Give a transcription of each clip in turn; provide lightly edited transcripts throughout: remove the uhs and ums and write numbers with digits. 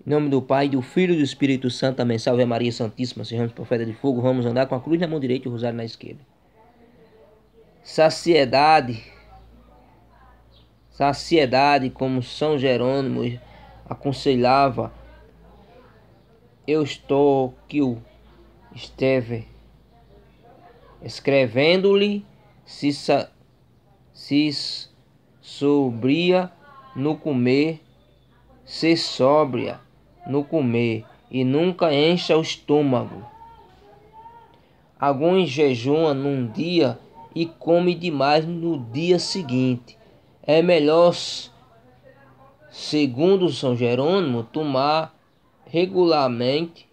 Em nome do Pai, do Filho e do Espírito Santo. Amém. Salve Maria Santíssima, sejamos profeta de fogo. Vamos andar com a cruz na mão direita e o rosário na esquerda. Saciedade, como São Jerônimo aconselhava, eu estou que o esteve escrevendo-lhe, se sobria no comer, se sóbria no comer, e nunca encha o estômago. Alguns jejuam num dia e come demais no dia seguinte. É melhor, segundo São Jerônimo, tomar regularmente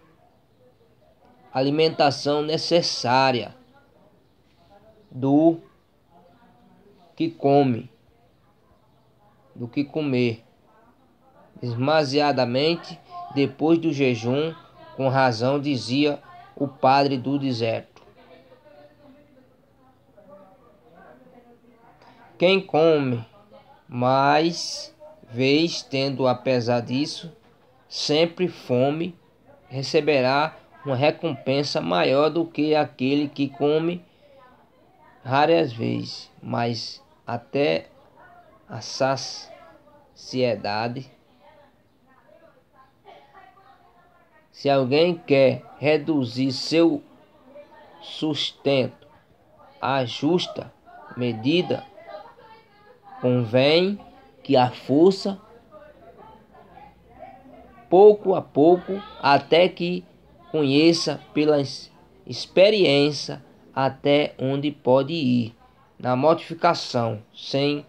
a alimentação necessária do que comer, demasiadamente depois do jejum, com razão dizia o padre do deserto. Quem come mais vez, tendo apesar disso sempre fome, receberá uma recompensa maior do que aquele que come raras vezes, mas até a saciedade. Se alguém quer reduzir seu sustento à justa medida, convém que a força, pouco a pouco, até que conheça pela experiência até onde pode ir na mortificação, sem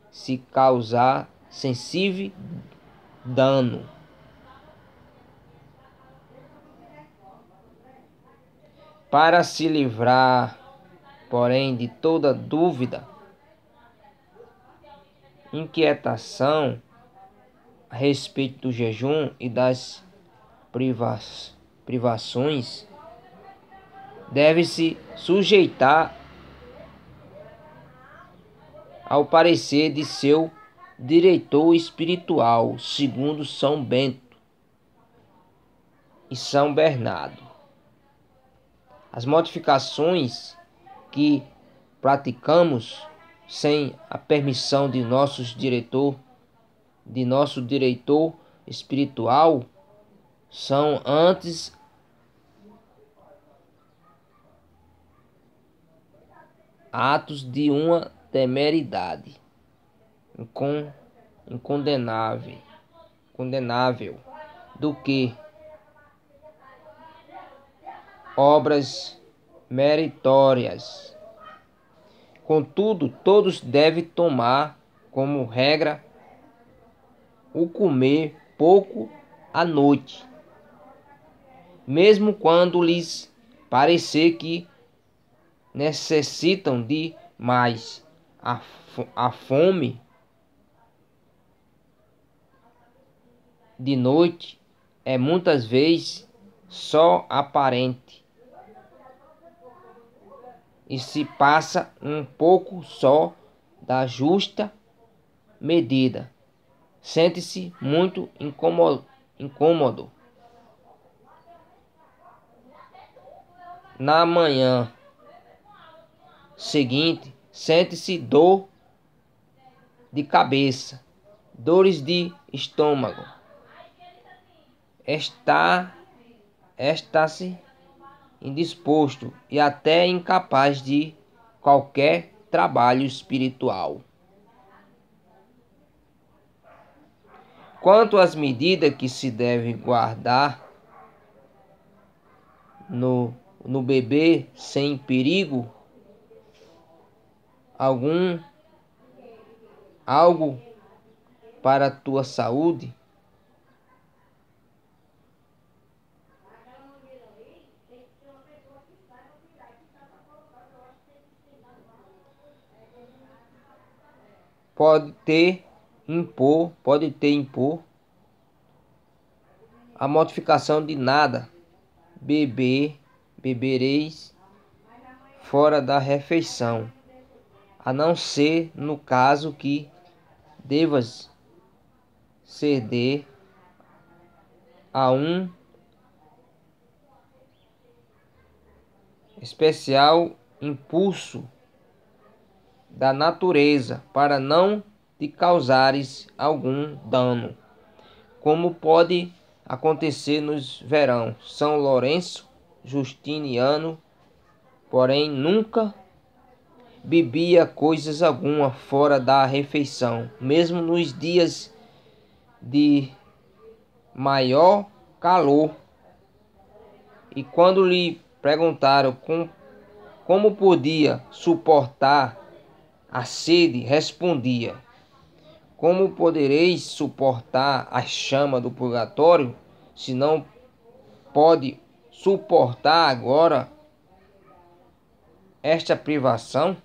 se causar sensível dano. Para se livrar, porém, de toda dúvida, inquietação a respeito do jejum e das privações, deve-se sujeitar ao parecer de seu diretor espiritual, segundo São Bento e São Bernardo. As modificações que praticamos sem a permissão de nosso diretor espiritual são antes atos de uma temeridade incondenável do que obras meritórias. Contudo, todos devem tomar como regra o comer pouco à noite, mesmo quando lhes parecer que necessitam de mais. A fome de noite é muitas vezes só aparente e se passa um pouco só da justa medida. Sente-se muito incômodo. Na manhã seguinte, sente-se dor de cabeça, dores de estômago. Está-se indisposto e até incapaz de qualquer trabalho espiritual. Quanto às medidas que se deve guardar no beber sem perigo algo para a tua saúde, pode te impor a mortificação de nada bebereis fora da refeição, a não ser no caso que devas ceder a um especial impulso da natureza para não te causares algum dano, como pode acontecer nos verão. São Lourenço Justiniano, porém, nunca bebia coisas alguma fora da refeição, mesmo nos dias de maior calor. E quando lhe perguntaram como podia suportar a sede, respondia: como podereis suportar a chama do purgatório, se não pode suportar agora esta privação?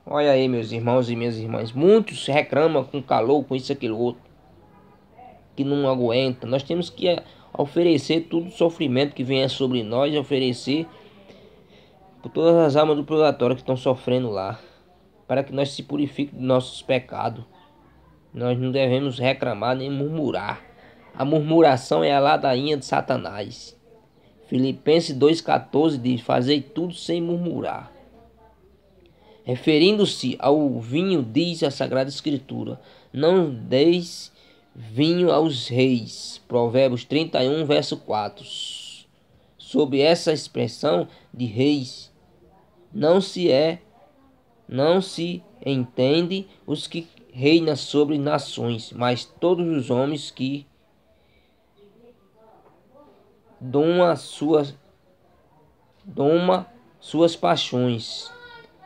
Olha aí, meus irmãos e minhas irmãs, muitos reclamam com calor, com isso, aquilo, outro, que não aguenta. Nós temos que oferecer todo o sofrimento que venha sobre nós, oferecer por todas as almas do purgatório que estão sofrendo lá, para que nós se purifiquemos dos nossos pecados. Nós não devemos reclamar nem murmurar. A murmuração é a ladainha de Satanás. Filipenses 2,14 diz: fazei tudo sem murmurar. Referindo-se ao vinho, diz a Sagrada Escritura: não deis vinho aos reis. Provérbios 31, verso 4. Sob essa expressão de reis, não se entende os que reinam sobre nações, mas todos os homens que doma suas paixões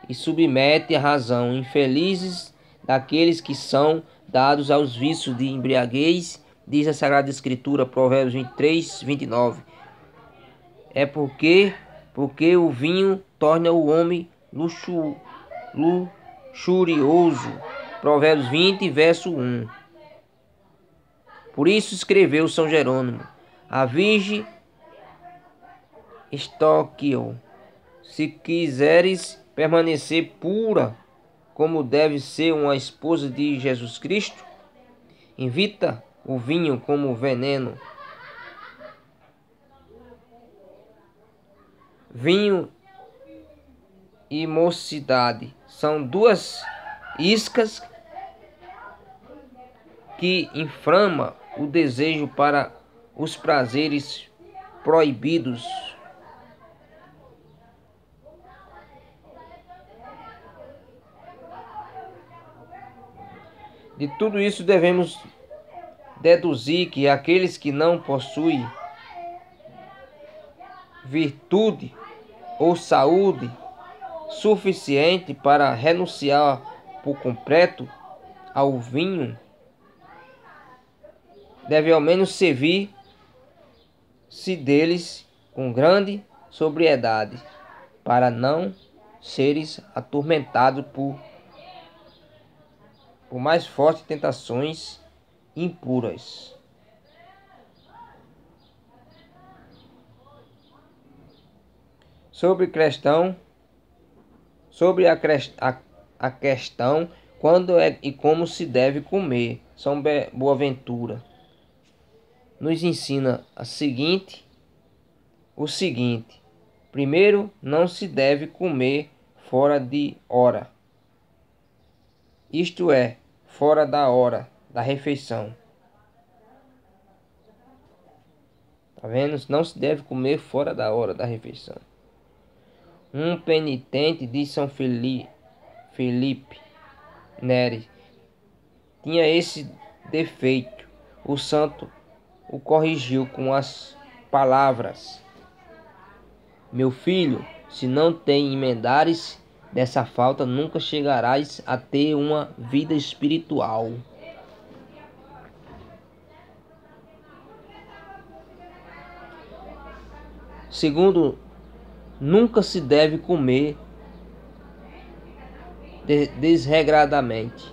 e submete a razão. Infelizes daqueles que são dados aos vícios de embriaguez, diz a Sagrada Escritura, Provérbios 23, 29. É porque o vinho torna o homem luxurioso. Provérbios 20, verso 1. Por isso escreveu São Jerônimo: a Virgem Estóquio, se quiseres permanecer pura, como deve ser uma esposa de Jesus Cristo, evita o vinho como veneno. Vinho e mocidade são duas iscas que inflamam o desejo para os prazeres proibidos. De tudo isso devemos deduzir que aqueles que não possuem virtude ou saúde suficiente para renunciar por completo ao vinho, deve ao menos servir-se deles com grande sobriedade, para não seres atormentados por mais fortes tentações impuras. Sobre a questão quando é e como se deve comer, São Boaventura nos ensina o seguinte: primeiro, não se deve comer fora de hora, isto é, fora da hora da refeição. Tá vendo? Não se deve comer fora da hora da refeição. Um penitente de São Felipe Neri tinha esse defeito. O santo o corrigiu com as palavras: meu filho, se não te emendares dessa falta, nunca chegarás a ter uma vida espiritual. Segundo, nunca se deve comer desregradamente.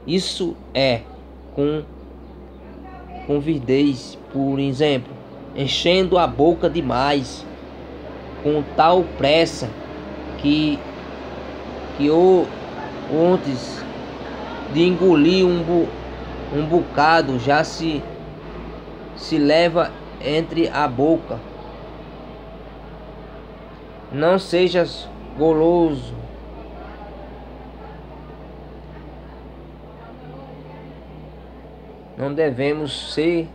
Isso é, com convidez, por exemplo, enchendo a boca demais, com tal pressa que antes de engolir um bocado já se se leva entre a boca. Não sejas goloso. Não devemos ser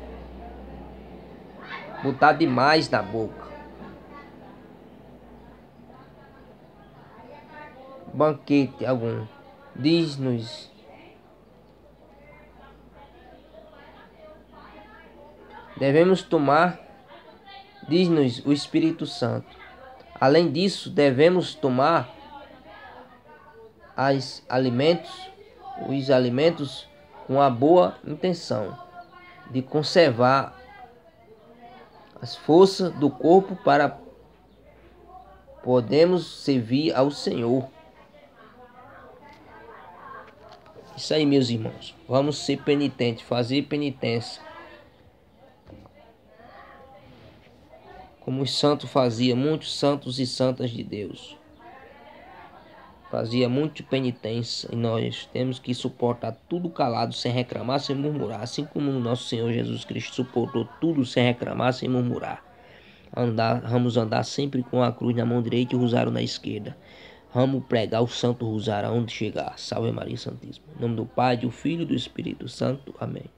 botar demais na boca. Banquete algum. Diz-nos. Devemos tomar, diz-nos o Espírito Santo. Além disso, devemos tomar os alimentos com a boa intenção de conservar as forças do corpo para podermos servir ao Senhor. Isso aí, meus irmãos. Vamos ser penitentes, fazer penitência. Como os santos faziam, muitos santos e santas de Deus. Fazia muito penitência. E nós temos que suportar tudo calado, sem reclamar, sem murmurar. Assim como o nosso Senhor Jesus Cristo suportou tudo sem reclamar, sem murmurar. Vamos andar sempre com a cruz na mão direita e o rosário na esquerda. Vamos pregar o santo rosário aonde chegar. Salve Maria Santíssima. Em nome do Pai, do Filho e do Espírito Santo. Amém.